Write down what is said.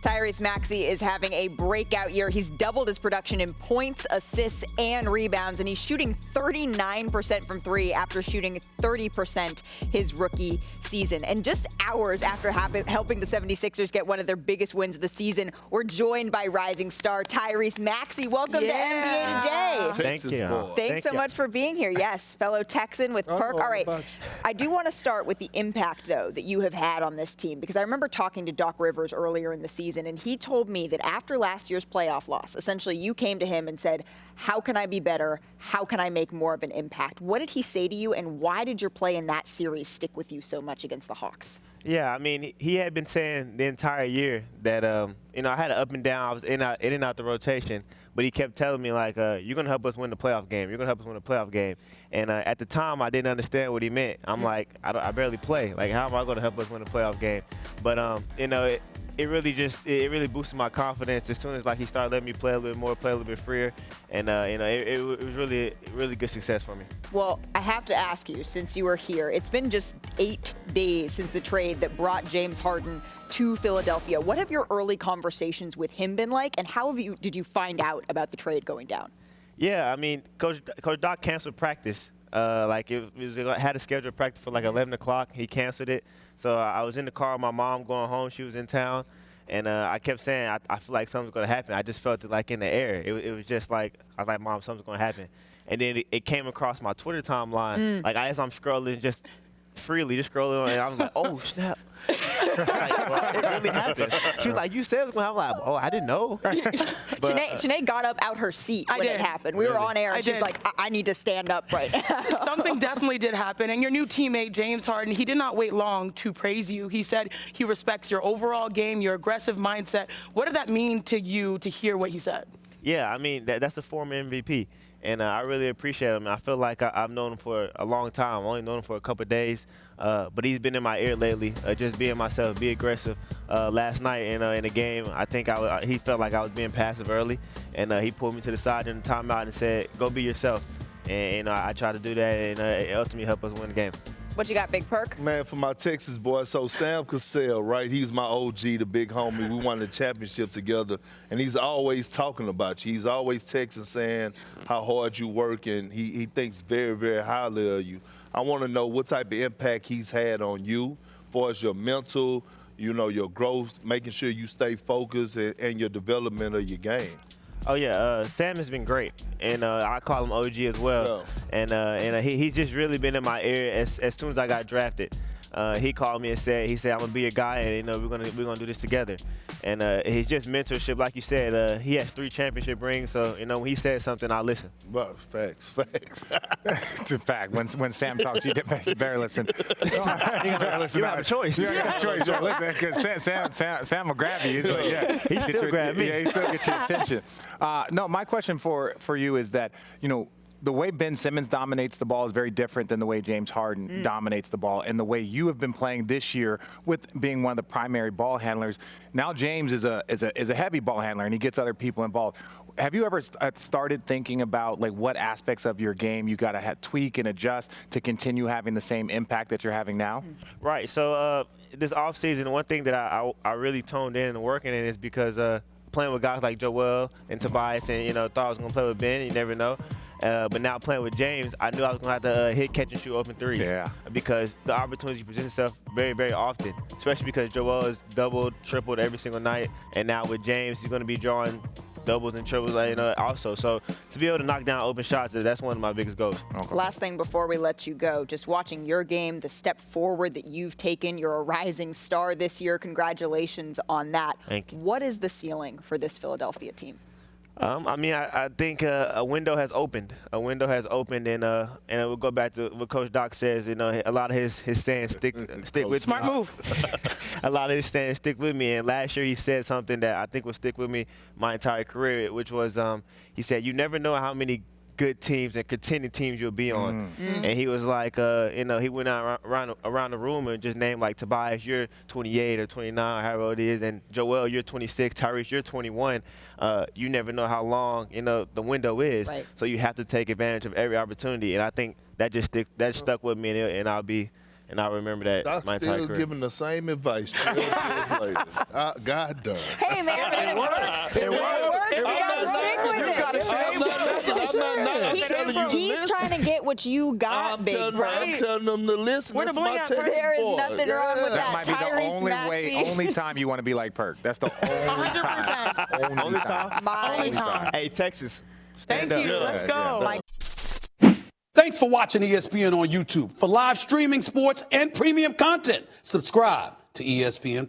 Tyrese Maxey is having a breakout year. He's doubled his production in points, assists, and rebounds, and he's shooting 39% from three after shooting 30% his rookie season. And just hours after helping the 76ers get one of their biggest wins of the season, we're joined by rising star Tyrese Maxey. Welcome to NBA Today. Thank you. Thanks so much for being here. Yes, fellow Texan with Perk. All right, I do want to start with the impact, though, that you have had on this team, because I remember talking to Doc Rivers earlier in the season, and he told me that after last year's playoff loss, essentially you came to him and said, how can I be better? How can I make more of an impact? What did he say to you, and why did your play in that series stick with you so much against the Hawks? Yeah, I mean, he had been saying the entire year that, I had an up and down. I was in and out the rotation. But he kept telling me, like, you're going to help us win the playoff game. You're going to help us win the playoff game. And at the time, I didn't understand what he meant. I'm like, I barely play. Like, how am I going to help us win the playoff game? But, it really boosted my confidence as soon as, like, he started letting me play a little bit more, play a little bit freer. And, it was really good success for me. Well, I have to ask you, since you were here, it's been just 8 days since the trade that brought James Harden to Philadelphia. What have your early conversations with him been like, and how did you find out about the trade going down? Yeah, I mean, Coach Doc canceled practice. Had a scheduled practice for like 11 o'clock. He canceled it. So I was in the car with my mom going home. She was in town. And I kept saying, I feel like something's going to happen. I just felt it like in the air. It was just like, I was like, Mom, something's going to happen. And then it came across my Twitter timeline. Like, as I'm scrolling, just freely, just scrolling on, and I was like, oh, snap. Like, it really happened. She was like, you said it was going to happen. I'm like, oh, I didn't know. But, Sinead got up out her seat when it happened. We were on air, and she's like, I need to stand up right now. Something definitely did happen. And your new teammate, James Harden, he did not wait long to praise you. He said he respects your overall game, your aggressive mindset. What did that mean to you to hear what he said? Yeah, I mean, that's a former MVP. And I really appreciate him. I feel like I've known him for a long time. I've only known him for a couple of days. But he's been in my ear lately, just being myself, be aggressive. Last night in the game, I think he felt like I was being passive early. And he pulled me to the side in the timeout and said, go be yourself. And I tried to do that, and it ultimately helped us win the game. What you got, Big Perk? Man, for my Texas boy, so Sam Cassell, right? He's my OG, the big homie. We won the championship together, and he's always talking about you. He's always texting saying how hard you work, and he thinks very, very highly of you. I want to know what type of impact he's had on you as far as your mental, your growth, making sure you stay focused, and your development of your game. Oh, yeah. Sam has been great, and I call him OG as well. Yeah. And he's just really been in my ear as soon as I got drafted. He called me and said, I'm going to be your guy, and, we're gonna do this together. And he's just mentorship. Like you said, he has 3 championship rings, so, when he says something, I listen. Well, facts. It's a fact. When Sam talks, you better listen. You have a choice. You have a choice. Listen, because Sam will grab you. He's like, yeah. He still grab me. Yeah, he still gets your attention. No, my question for you is that, the way Ben Simmons dominates the ball is very different than the way James Harden dominates the ball, and the way you have been playing this year with being one of the primary ball handlers. Now James is a heavy ball handler, and he gets other people involved. Have you ever started thinking about like what aspects of your game you got to tweak and adjust to continue having the same impact that you're having now? Right. So this offseason, one thing that I really toned in and working in is because playing with guys like Joel and Tobias, and thought I was going to play with Ben. You never know. But now playing with James, I knew I was going to have to hit, catch, and shoot open threes. Yeah. Because the opportunity presents itself very, very often, especially because Joel is doubled, tripled every single night. And now with James, he's going to be drawing doubles and triples also. So to be able to knock down open shots, that's one of my biggest goals. Okay. Last thing before we let you go, just watching your game, the step forward that you've taken. You're a rising star this year. Congratulations on that. Thank you. What is the ceiling for this Philadelphia team? I think a window has opened. A window has opened, and we'll go back to what Coach Doc says. A lot of his sayings stick with Smart me. move. A lot of his sayings stick with me. And last year he said something that I think will stick with me my entire career, which was he said, "You never know how many good teams and contending teams you'll be on." And he was like, he went out around the room and just named like Tobias, you're 28 or 29, however old it is, and Joel, you're 26, Tyrese, you're 21. You never know how long the window is, right. So you have to take advantage of every opportunity. And I think that stuck with me, and I'll be and I remember that Doc's my entire still career. giving the same advice 12 years later. God darn. Hey, man, it works. It works. You gotta stick with it. He's trying to get what you got, I'm big telling, bro. I'm telling them to listen. Where the That's my bling at, Texas Perk? There is boy. nothing wrong with That that. might be the Tyrese only Maxey. only time you want to be like Perk. That's the only 100%. time. Only time. Only time. Hey, Texas, stand Thank up. you. Let's go. Thanks for watching ESPN on YouTube. For live streaming, sports, and premium content, subscribe to ESPN+.